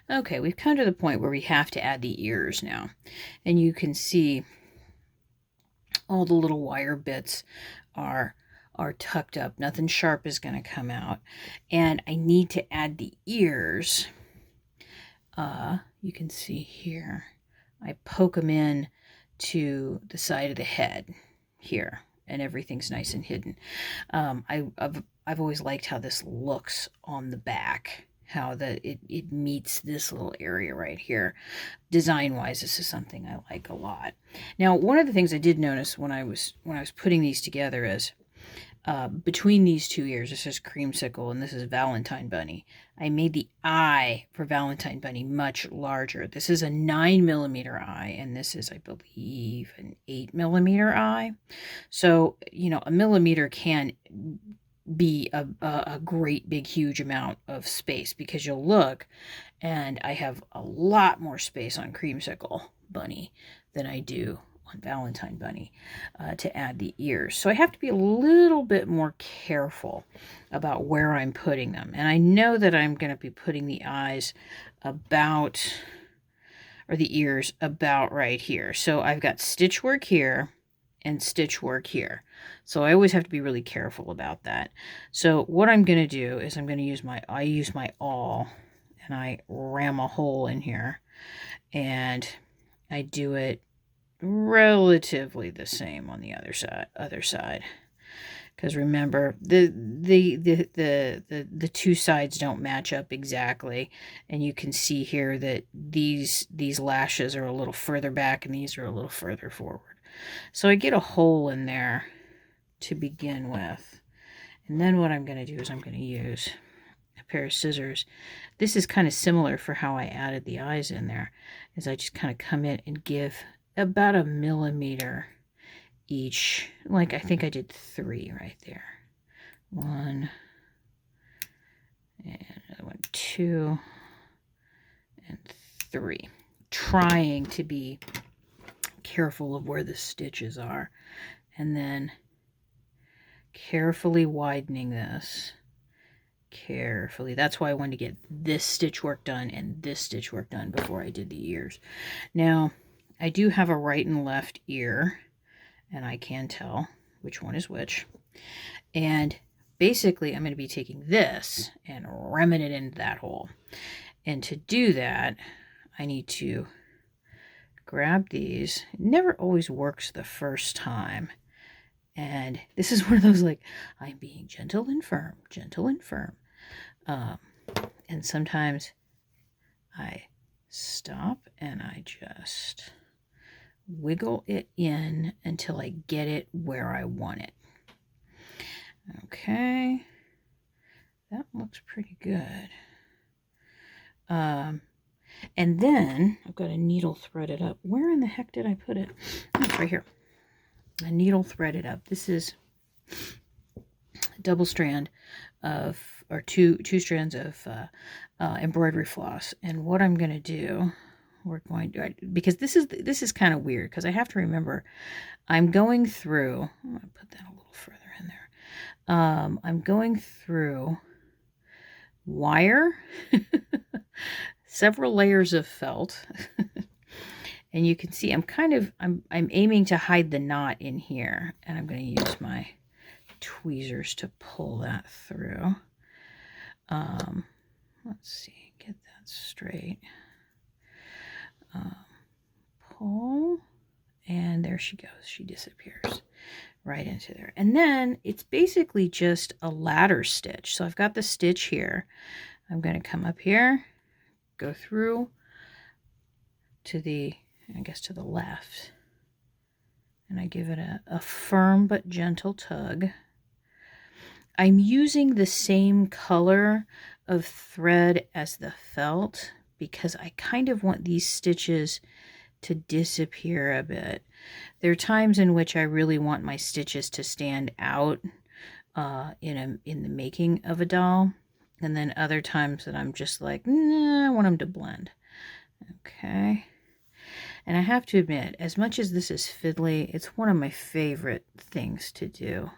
Okay, we've come to the point where we have to add the ears now. And you can see all the little wire bits are tucked up. Nothing sharp is going to come out. And I need to add the ears. You can see here, I poke them in to the side of the head here, and everything's nice and hidden. I've always liked how this looks on the back, how it meets this little area right here. Design-wise, this is something I like a lot. Now, one of the things I did notice when I was putting these together is between these two ears, this is Creamsicle and this is Valentine Bunny, I made the eye for Valentine Bunny much larger. This is a 9mm eye, and this is, I believe, an 8mm eye. So, you know, a millimeter can be a great big huge amount of space, because you'll look and I have a lot more space on Creamsicle Bunny than I do on Valentine Bunny to add the ears. So I have to be a little bit more careful about where I'm putting them. And I know that I'm going to be putting the eyes about, or the ears about right here. So I've got stitch work here and stitch work here. So I always have to be really careful about that. So what I'm going to do is I'm going to use my awl, and I ram a hole in here, and I do it relatively the same on the other side. Because remember, the two sides don't match up exactly, and you can see here that these lashes are a little further back and these are a little further forward. So I get a hole in there to begin with, and then what I'm going to do is I'm going to use a pair of scissors. This is kind of similar for how I added the eyes in there, is I just kind of come in and give about 1 millimeter each. Like, I think I did 3 right there. 1, and another one, 2, and 3. Trying to be careful of where the stitches are, and then carefully widening this. Carefully. That's why I wanted to get this stitch work done and this stitch work done before I did the ears. Now, I do have a right and left ear, and I can tell which one is which. And basically, I'm going to be taking this and ramming it into that hole. And to do that, I need to grab these. It never always works the first time. And this is one of those, like, I'm being gentle and firm, gentle and firm. And sometimes I stop and I just wiggle it in until I get it where I want it. Okay, that looks pretty good. And then I've got a needle threaded up. Where in the heck did I put it? Oh, it's right here. A needle threaded up. This is a double strand of, or two strands of embroidery floss. And what I'm going to do, we're going to, because this is kind of weird, because I have to remember I'm going through, I'm going to put that a little further in there. I'm going through wire, several layers of felt, and you can see I'm aiming to hide the knot in here, and I'm going to use my tweezers to pull that through. Let's see, get that straight. Pull, and there she goes. She disappears right into there. And then it's basically just a ladder stitch. So I've got the stitch here. I'm going to come up here, go through to the, I guess, to the left, and I give it a firm but gentle tug. I'm using the same color of thread as the felt because I kind of want these stitches to disappear a bit. There are times in which I really want my stitches to stand out in the making of a doll, and then other times that I'm just like, nah, I want them to blend. Okay. And I have to admit, as much as this is fiddly, it's one of my favorite things to do.